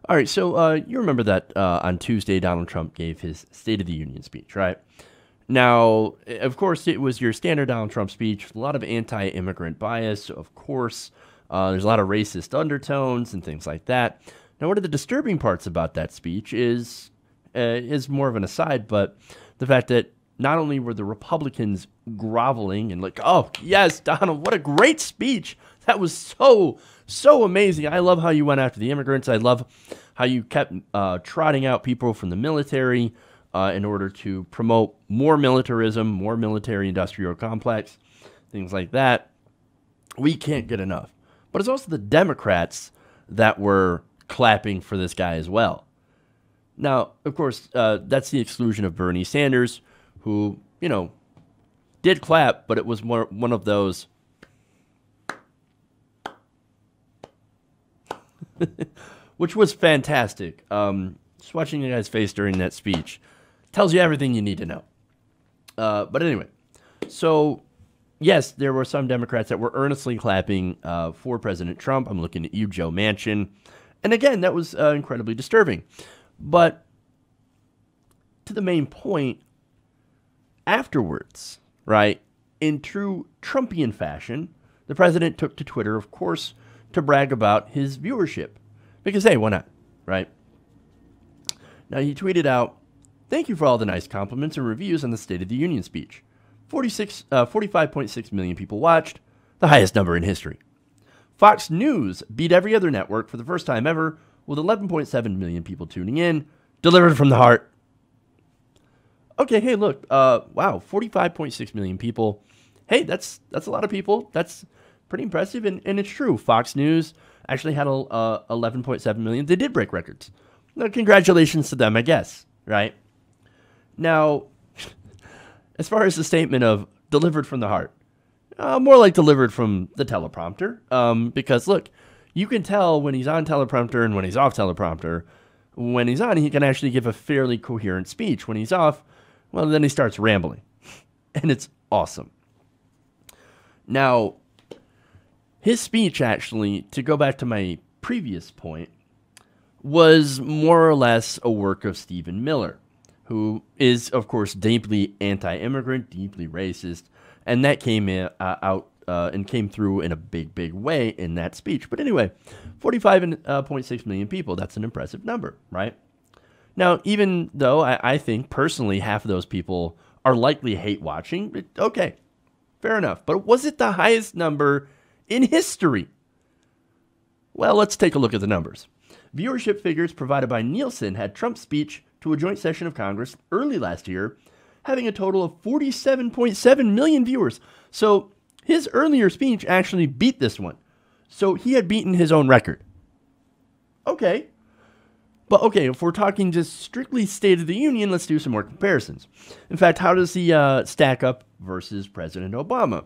All right, so you remember that on Tuesday, Donald Trump gave his State of the Union speech, right? Now, of course, it was your standard Donald Trump speech, a lot of anti immigrant bias, of course. There's a lot of racist undertones and things like that. Now, one of the disturbing parts about that speech is more of an aside, but the fact that not only were the Republicans groveling and like, oh, yes, Donald, what a great speech. That was so amazing. I love how you went after the immigrants. I love how you kept trotting out people from the military in order to promote more militarism, more military industrial complex, things like that. We can't get enough. But it's also the Democrats that were clapping for this guy as well. Now, of course, that's the exclusion of Bernie Sanders, who, did clap, but it was more one of those which was fantastic. Just watching the guy's face during that speech tells you everything you need to know. But anyway, so yes, there were some Democrats that were earnestly clapping for President Trump. I'm looking at you, Joe Manchin. And again, that was incredibly disturbing. But to the main point, afterwards, right, in true Trumpian fashion, the president took to Twitter, of course, to brag about his viewership. Because, hey, why not, right? Now, he tweeted out, "Thank you for all the nice compliments and reviews on the State of the Union speech. 45.6 million people watched, the highest number in history. Fox News beat every other network for the first time ever, with 11.7 million people tuning in, delivered from the heart." Okay, hey, look, wow, 45.6 million people. Hey, that's a lot of people. That's pretty impressive, and it's true. Fox News actually had 11.7 million. They did break records. Now, congratulations to them, I guess, right? Now, as far as the statement of delivered from the heart, more like delivered from the teleprompter, because, look, you can tell when he's on teleprompter and when he's off teleprompter. When he's on, he can actually give a fairly coherent speech. When he's off, well, then he starts rambling, and it's awesome. Now, his speech, actually, to go back to my previous point, was more or less a work of Stephen Miller, who is, of course, deeply anti-immigrant, deeply racist, and that came out and came through in a big way in that speech. But anyway, 45.6 million people, that's an impressive number, right? Now, even though I think personally half of those people are likely hate watching, okay, fair enough. But was it the highest number in history? Well, let's take a look at the numbers. Viewership figures provided by Nielsen had Trump's speech to a joint session of Congress early last year, having a total of 47.7 million viewers. So his earlier speech actually beat this one. So he had beaten his own record. Okay. But okay, if we're talking just strictly State of the Union, let's do some more comparisons. In fact, how does he stack up versus President Obama?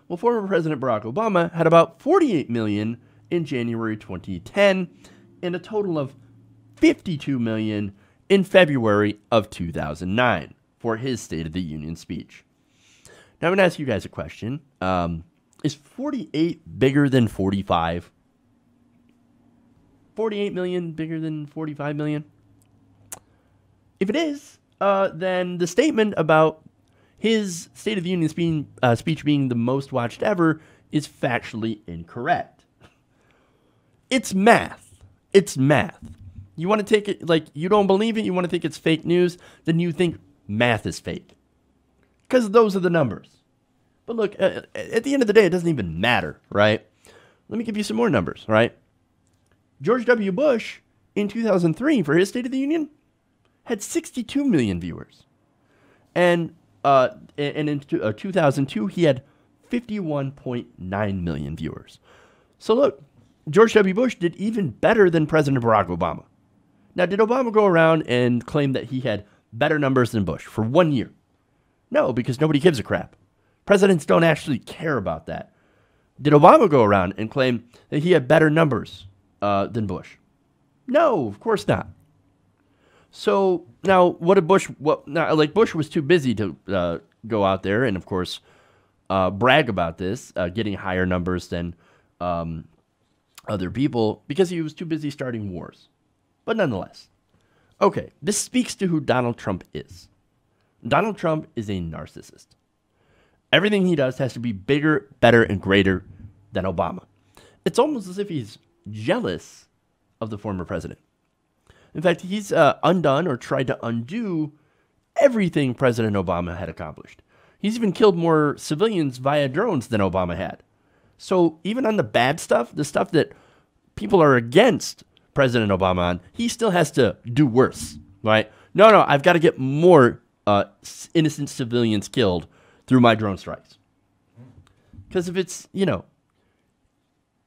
Well, former President Barack Obama had about 48 million in January 2010 and a total of 52 million in February of 2009 for his State of the Union speech. Now, I'm going to ask you guys a question. Is 48 bigger than 45? 48 million bigger than 45 million? If it is, then the statement about his State of the Union speech being the most watched ever is factually incorrect. It's math. It's math. You want to take it like you don't believe it, you want to think it's fake news, then you think math is fake. Because those are the numbers. But look, at the end of the day, it doesn't even matter, right? Let me give you some more numbers, right? George W. Bush, in 2003, for his State of the Union, had 62 million viewers. And in 2002, he had 51.9 million viewers. So look, George W. Bush did even better than President Barack Obama. Now, did Obama go around and claim that he had better numbers than Bush for 1 year? No, because nobody gives a crap. Presidents don't actually care about that. Did Obama go around and claim that he had better numbers than Bush? No, of course not. So now, what did Bush? Bush was too busy to go out there and, of course, brag about this, getting higher numbers than other people because he was too busy starting wars. But nonetheless. Okay, this speaks to who Donald Trump is. Donald Trump is a narcissist. Everything he does has to be bigger, better, and greater than Obama. It's almost as if he's jealous of the former president. In fact, he's undone or tried to undo everything President Obama had accomplished. He's even killed more civilians via drones than Obama had. So even on the bad stuff, the stuff that people are against President Obama on, he still has to do worse, right? No, I've got to get more innocent civilians killed through my drone strikes. Because if it's,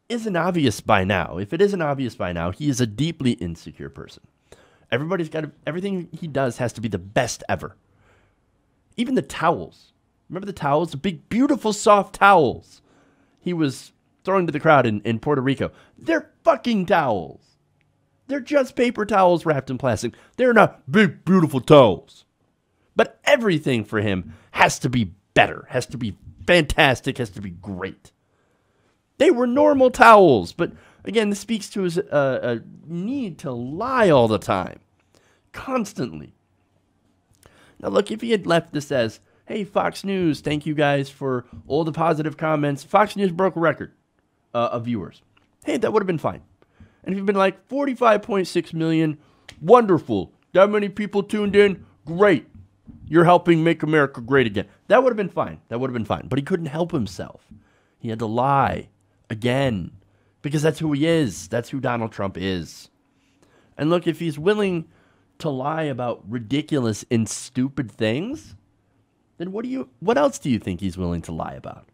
isn't obvious by now, he is a deeply insecure person. Everything he does has to be the best ever. Even the towels. Remember the towels? The big, beautiful, soft towels he was throwing to the crowd in Puerto Rico. They're fucking towels. They're just paper towels wrapped in plastic. They're not big, beautiful towels. But everything for him has to be better, has to be fantastic, has to be great. They were normal towels, but again, this speaks to his need to lie all the time, constantly. Now, look, if he had left this as, hey, Fox News, thank you guys for all the positive comments. Fox News broke a record of viewers. Hey, that would have been fine. And if you've been like 45.6 million, wonderful. That many people tuned in, great. You're helping make America great again. That would have been fine. But he couldn't help himself. He had to lie again because that's who he is. That's who Donald Trump is. And look, if he's willing to lie about ridiculous and stupid things, then what else do you think he's willing to lie about?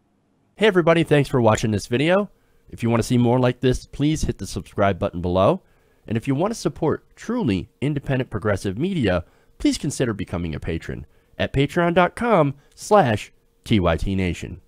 Hey everybody, thanks for watching this video. If you want to see more like this, please hit the subscribe button below. And if you want to support truly independent progressive media, please consider becoming a patron at patreon.com/TYTNation.